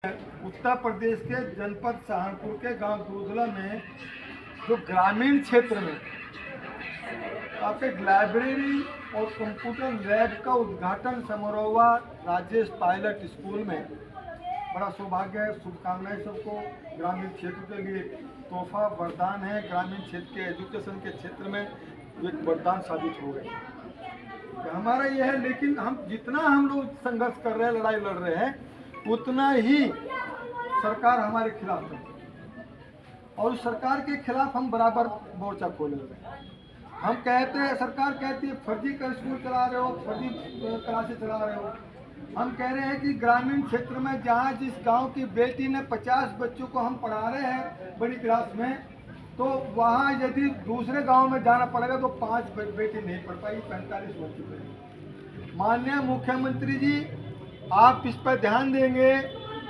उत्तर प्रदेश के जनपद सहारनपुर के गांव दूधला में जो ग्रामीण क्षेत्र में आपके लाइब्रेरी और कंप्यूटर लैब का उद्घाटन समारोह हुआ राजेश पायलट स्कूल में। बड़ा सौभाग्य है, शुभकामनाएं सबको। ग्रामीण क्षेत्र के लिए तोहफा वरदान है, ग्रामीण क्षेत्र के एजुकेशन के क्षेत्र में एक वरदान साबित हो गए। हमारा यह है, लेकिन हम जितना हम लोग संघर्ष कर रहे हैं, लड़ाई लड़ रहे हैं, उतना ही सरकार हमारे खिलाफ है और उस सरकार के खिलाफ हम बराबर मोर्चा खोले हुए हैं। हम कहते हैं, सरकार कहती है फर्जी का स्कूल चला रहे हो, फर्जी क्लासेस चला रहे हो। हम कह रहे हैं कि ग्रामीण क्षेत्र में जहाँ जिस गांव की बेटी ने 50 बच्चों को हम पढ़ा रहे हैं बड़ी क्लास में, तो वहाँ यदि दूसरे गांव में जाना पड़ेगा तो 5 बेटी नहीं पढ़ पाएगी, 45 बच्चों पर। माननीय मुख्यमंत्री जी, आप इस पर ध्यान देंगे,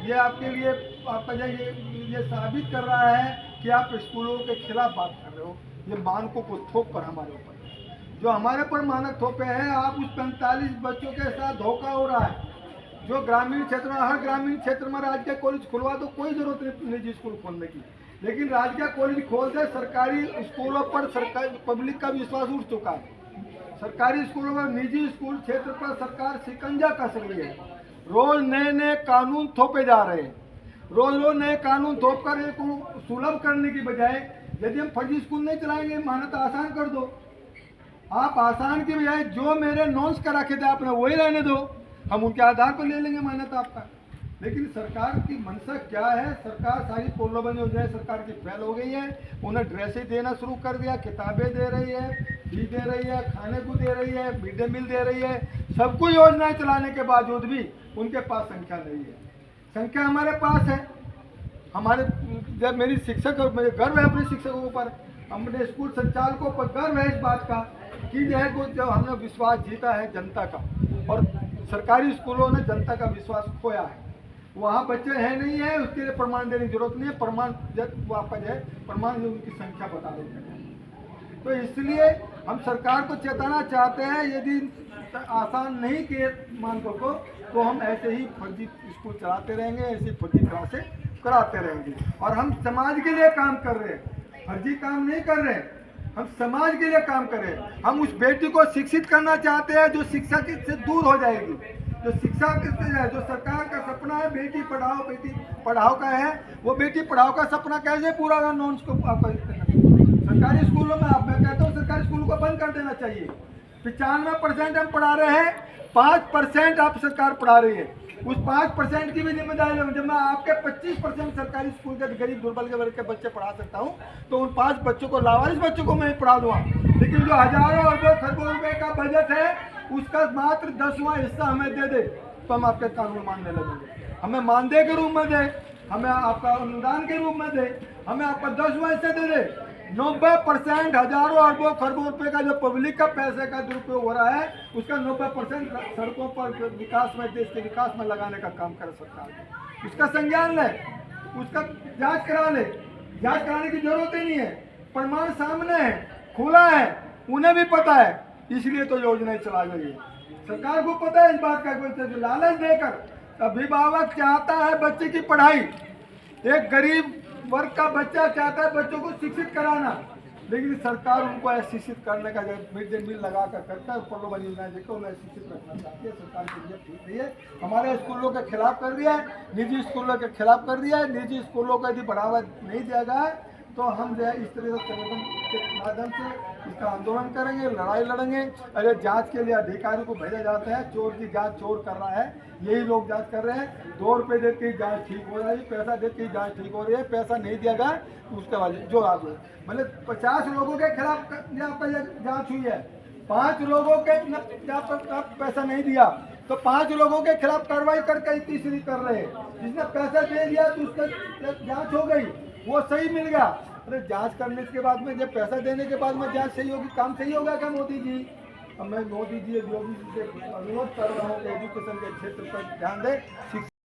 ये आपके लिए आपका ये साबित कर रहा है कि आप स्कूलों के खिलाफ बात कर रहे हो। ये मानकों को थोप कर हमारे ऊपर जो हमारे पर मानक थोपे हैं, आप उस 45 बच्चों के साथ धोखा हो रहा है। जो ग्रामीण क्षेत्र में, हर ग्रामीण क्षेत्र में राजकीय कॉलेज खुलवा दो, कोई जरूरत नहीं निजी स्कूल खोलने की, लेकिन राजकीय कॉलेज खोल दे। सरकारी स्कूलों पर सरकार पब्लिक का विश्वास उठ चुका है। सरकारी स्कूलों में निजी स्कूल क्षेत्र पर सरकार शिकंजा कस रही है। रोज नए नए कानून थोपे जा रहे हैं। रोज रोज नए कानून थोप कर एक सुलभ करने की बजाय यदि हम फर्जी स्कूल नहीं चलाएंगे, मान्यता आसान कर दो। आप आसान की बजाय जो मेरे नॉन्स करा के थे आपने वही रहने दो, हम उनके आधार पर ले लेंगे मान्यता आपका। लेकिन सरकार की मंशा क्या है? सरकार सारी पोलोबंद योजनाएं सरकार की फेल हो गई है। उन्हें ड्रेसें देना शुरू कर दिया, किताबें दे रही है, फी दे रही है, खाने को दे रही है, मिड डे मील दे रही है। सब कुछ योजनाएं चलाने के बावजूद भी उनके पास संख्या नहीं है। संख्या हमारे पास है। हमारे जब मेरी शिक्षक, मुझे गर्व है अपने शिक्षकों पर, अपने स्कूल संचालकों पर गर्व है इस बात का कि जो है जब हमने विश्वास जीता है जनता का, और सरकारी स्कूलों ने जनता का विश्वास खोया है। वहाँ बच्चे हैं नहीं है, उसके लिए प्रमाण देने की जरूरत नहीं है। प्रमाण जब वापस है, प्रमाण उनकी संख्या बता देते हैं। तो इसलिए हम सरकार को चेताना चाहते हैं, यदि आसान नहीं किए मानकों को, तो हम ऐसे ही फर्जी स्कूल चलाते रहेंगे, ऐसी फर्जी क्लासें कराते रहेंगे। और हम समाज के लिए काम कर रहे हैं, फर्जी काम नहीं कर रहे हैं, हम समाज के लिए काम कर रहे हैं। हम उस बेटी को शिक्षित करना चाहते हैं जो शिक्षा से दूर हो जाएगी। जो शिक्षा है, जो सरकार का सपना है बेटी पढ़ाओ का है, वो बेटी पढ़ाओ का सपना कैसे पूरा होगा? नॉन्स को सरकारी स्कूलों में मैं कहता हूँ सरकारी स्कूलों को बंद कर देना चाहिए। 95% हम पढ़ा रहे हैं, 5% आप सरकार पढ़ा रही है। उस 5% की भी जिम्मेदारी है। जब मैं आपके 25% सरकारी स्कूल के गरीब दुर्बल के वर्ग के बच्चे पढ़ा सकता हूँ, तो उन 5 बच्चों को, लावारिस बच्चों को मैं पढ़ा दूंगा। लेकिन जो हजारों अरबों खरबों रुपए का बजट है, उसका मात्र 10वां हिस्सा हमें दे दे तो हम आपके कानून मानने लगेंगे। हमें मानदेय के रूप में दे, हमें आपका अनुदान के रूप में दे, हमें आपका 10वां हिस्सा दे दे। 90% हजारों अरबों खरबों रुपए का जो पब्लिक का पैसे का दुरुपयोग हो रहा है, उसका 90% सड़कों पर विकास में, देश के विकास में लगाने का काम करे सरकार। उसका संज्ञान ले, उसका जांच करा ले। जांच कराने की जरूरत ही नहीं है, प्रमाण सामने है, खुला है, उन्हें भी पता है, इसलिए तो योजनाएं चला गई है। सरकार को पता है इस बात का। कोई लालच देकर अभिभावक चाहता है बच्चे की पढ़ाई, एक गरीब वर्ग का बच्चा चाहता है बच्चों को शिक्षित कराना, लेकिन सरकार उनको अशिक्षित करने का मिड डे मील लगा कर करता है, प्रलोभन योजनाएं देकर उन्हें शिक्षित रखना चाहती है। सरकार के लिए ठीक नहीं है। हमारे स्कूलों के खिलाफ कर दिया है, निजी स्कूलों के खिलाफ कर दिया है। निजी स्कूलों को यदि बढ़ावा नहीं दिया गया तो हम जो है इस तरह से संगठन के माध्यम से इसका आंदोलन करेंगे, लड़ाई लड़ेंगे। अगर जांच के लिए अधिकारी को भेजा जाता है, चोर की जांच चोर कर रहा है, यही लोग जांच कर रहे हैं। 2 रुपये दे के जांच ठीक हो रही है, पैसा दे के जांच ठीक हो रही है। पैसा नहीं दिया गया उसके बाद जो आप मतलब 50 लोगों के खिलाफ जांच हुई है, 5 लोगों के पैसा नहीं दिया, तो 5 लोगों के खिलाफ कार्रवाई करके तीसरी कर रहे हैं। जिसने पैसा दे दिया तो उसका जांच हो गई, वो सही मिल गया। अरे जांच करने के बाद में, जब पैसा देने के बाद में जांच सही होगी, काम सही होगा क्या मोदी जी? अब मैं मोदी जी, योगी जी से अनुरोध कर रहा हूँ कि एजुकेशन के क्षेत्र पर ध्यान दें, शिक्षा